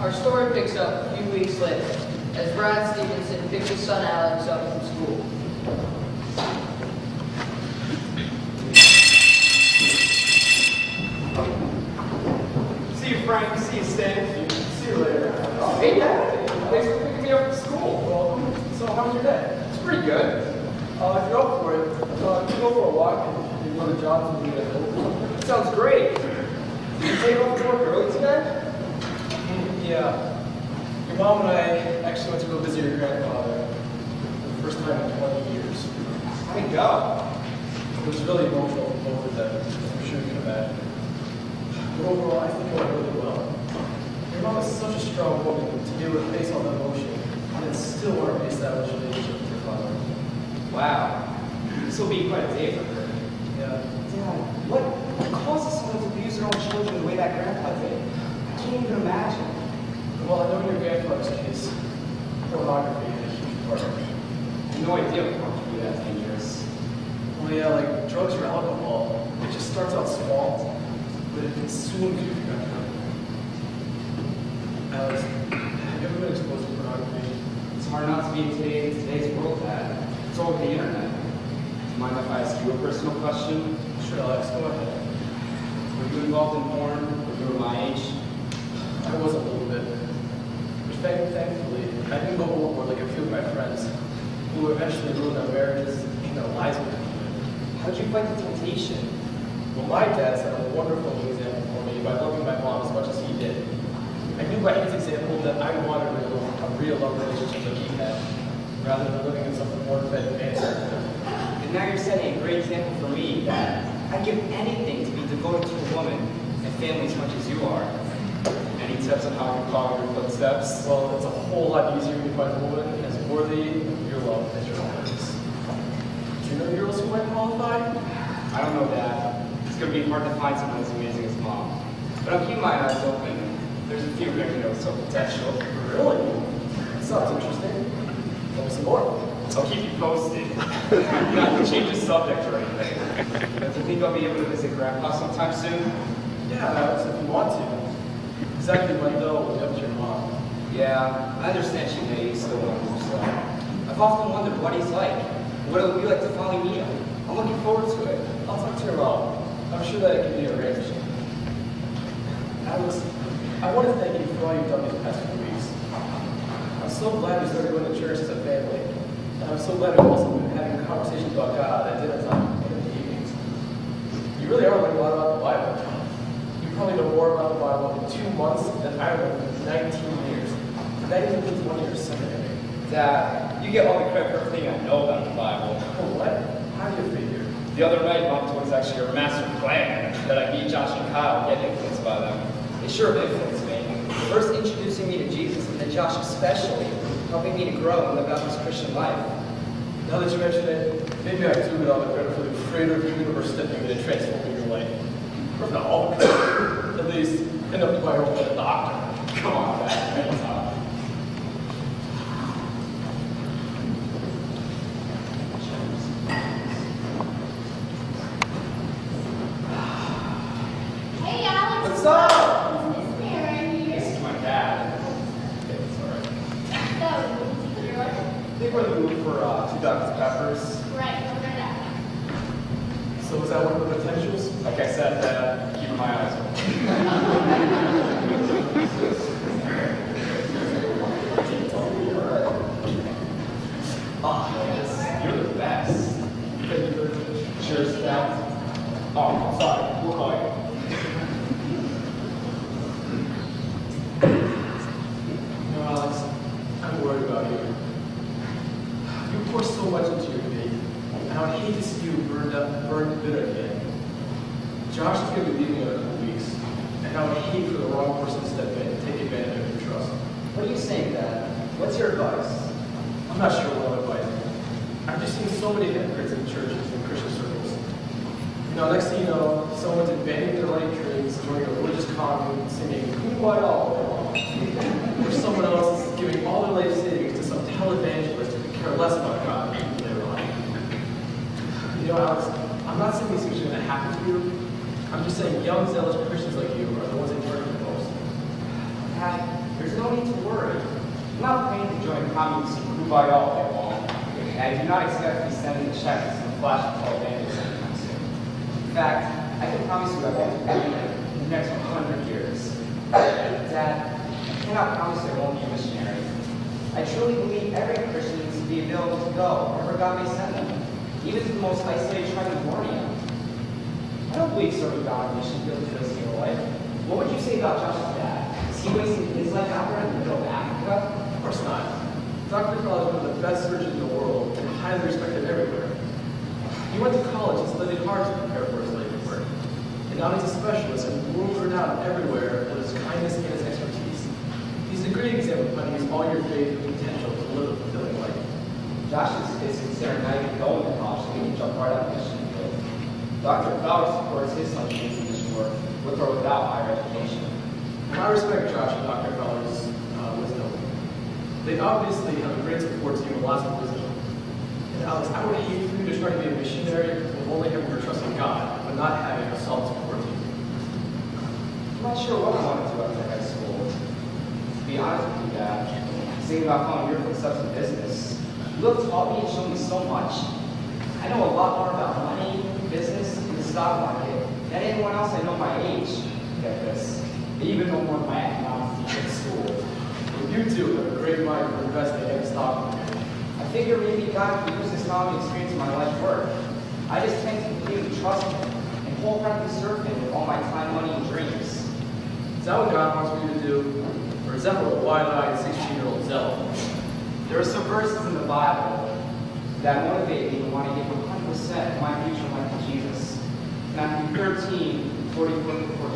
Our story picks up a few weeks later, as Brad Stevenson picks his son Alex up from school. See you, Frank. See you, Stan. See you later. Oh, hey, Dad. Thanks for picking me up from school. Well, so how was your day? It's pretty good. If you're up for it, you go for a walk and you go to John's and do that. Sounds great. Did you take off to work early today? Yeah. Your mom and I actually went to go visit your grandfather for the first time in 20 years. How'd it go? It was really emotional for both of them, I'm sure you can imagine. But overall, I think it went really well. Your mom is such a strong woman to be able to face all that emotion and then still want to reestablish a relationship with your father. Wow. This will be quite a day for her. Yeah. Dad, what causes someone to abuse their own children the way that grandpa did? I can't even imagine. Well, I know in your grandfather's case, pornography is a huge part of it. I have no idea what can be that dangerous. Well, yeah, like drugs or alcohol, it just starts out small, but it consumes you if you're not careful. Alex, have you ever been exposed to pornography? It's hard not to be in today's world, Dad. It's all over the internet. Do you mind if I ask you a personal question? Sure, Alex, go ahead. Were you involved in porn when you were my age? I was a little bit. But thankfully, I didn't go overboard like a few of my friends, who eventually ruined their marriages and their lives with it. How did you fight the temptation? Well, my dad set a wonderful example for me by loving my mom as much as he did. I knew by his example that I wanted a real love relationship like he had, rather than living in some form-fed fantasy. And now you're setting a great example for me, Dad. I'd give anything to be devoted to a woman and family as much as you are. Any tips on how to follow your footsteps? Well, it's a whole lot easier when you find a woman as worthy of your love as your own is. Do you know girls who might qualify? I don't know, Dad. It's going to be hard to find someone as amazing as Mom. But I'm keeping my eyes open. There's a few women with some potential. Really? That sounds interesting. Tell me some more. I'll keep you posted. Not to change the subject or anything. But do you think I'll be able to visit Grandpa sometime soon? Yeah, Alex, if you want to. Exactly when though, we'll up to your mom. Yeah, I understand she may still want herself. I've often wondered what he's like. What it would be like to finally meet him. I'm looking forward to it. I'll talk to your mom. I'm sure that it can be arranged. Alex, I want to thank you for all you've done these past few weeks. I'm so glad we started going to church as a family. And I'm so glad we've also been having conversations about God at dinner time and in the evenings. You really are learning a lot about the Bible. You probably know more about the Bible in 2 months than I learned in 19 years. And that even includes 1 year of seminary. Dad, you get all the credit for everything I know about the Bible. Oh, what? How do you figure? The other night, Mom told us actually her master plan that I meet Josh and Kyle and get influenced by them. They sure have influenced me. First introducing me to Jesus, and then Josh especially, helping me to grow and live out this Christian life. Now that you mention it, maybe I do get all the credit for the creator of the universe stepping in and transforming your life. Or if not all the credit, at least enough to buy your own a doctor. Come on, Dad. Come on. Hey, Alex. What's up? Is Mary here? This is my dad. Okay, it's alright. So, what did you order? I think we're in the mood for 2 Dr. Peppers. Right, order that. So is that one of the potentials? Like I said, Dad, keeping my eyes open. Yes, you're the best. Thank you very much. Cheers, Dad. Oh, sorry. We'll call you. You know, Alex, I'm worried about you. You pour so much into your faith, and I would hate to see you burned bitter again. Josh is going to be leaving in a couple weeks, and I would hate for the wrong person to step in and take advantage of your trust. What are you saying, Dad? What's your advice? I'm not sure what I'm advising. I've just seen so many hypocrites in churches and Christian circles. You know, next thing you know, someone's abandoning their life dreams, joining a religious commune, singing "Who White All" day long. Or someone else is giving all their life savings to some televangelist who could care less about God than people they were on. You know, Alex, I'm not saying these things are going to happen to you. I'm just saying young, zealous Christians like you are the ones that hurt the most. Dad, there's no no need to worry. I'm not planning to join communists who buy all day long, and I do not expect to be sending checks in a flash of televangelist anytime soon. In fact, I can promise you I won't be doing it in the next 100 years. Dad, I cannot promise I won't be a missionary. I truly believe every Christian needs to be available to go wherever God may send them, even to the most isolated tribe in Borneo. I don't believe serving God on mission field is risking your life. What would you say about Josh's dad? Is he wasting his life out there in the middle of Africa? Of course not. Dr. Fowler is one of the best surgeons in the world and highly respected everywhere. He went to college and studied hard to prepare for his labor work. And now he's a specialist and world-renowned everywhere for his kindness and his expertise. He's a great example of how to use all your faith and potential to live a fulfilling life. Josh is considering not even going to college, so he can jump right out of the mission field. Dr. Fowler supports his son's mission work with or without higher education. I respect Josh and Dr. Feller's wisdom. They obviously have a great support team and lots of wisdom. And Alex, I would hate for you to try to be a missionary with only having your trust in God, but not having a solid support team. I'm not sure what I want to do after high school. To be honest with you, Dad, thinking about following your footsteps in business, you have taught me and shown me so much. I know a lot more about money, business, and the stock market than anyone else I know my age. Get this. They even know more than my economics teacher at school. Well, you two have a great mind for investing in the stock market. I figure maybe God could use this knowledge and experience in my life's work. I just tend to completely trust Him and wholeheartedly serve Him with all my time, money, and dreams. Is that what God wants me to do? Or is that what a wide-eyed 16-year-old zealot? There are some verses in the Bible that motivate me to want to give 100% of my future life to Jesus. Matthew 13, 44 to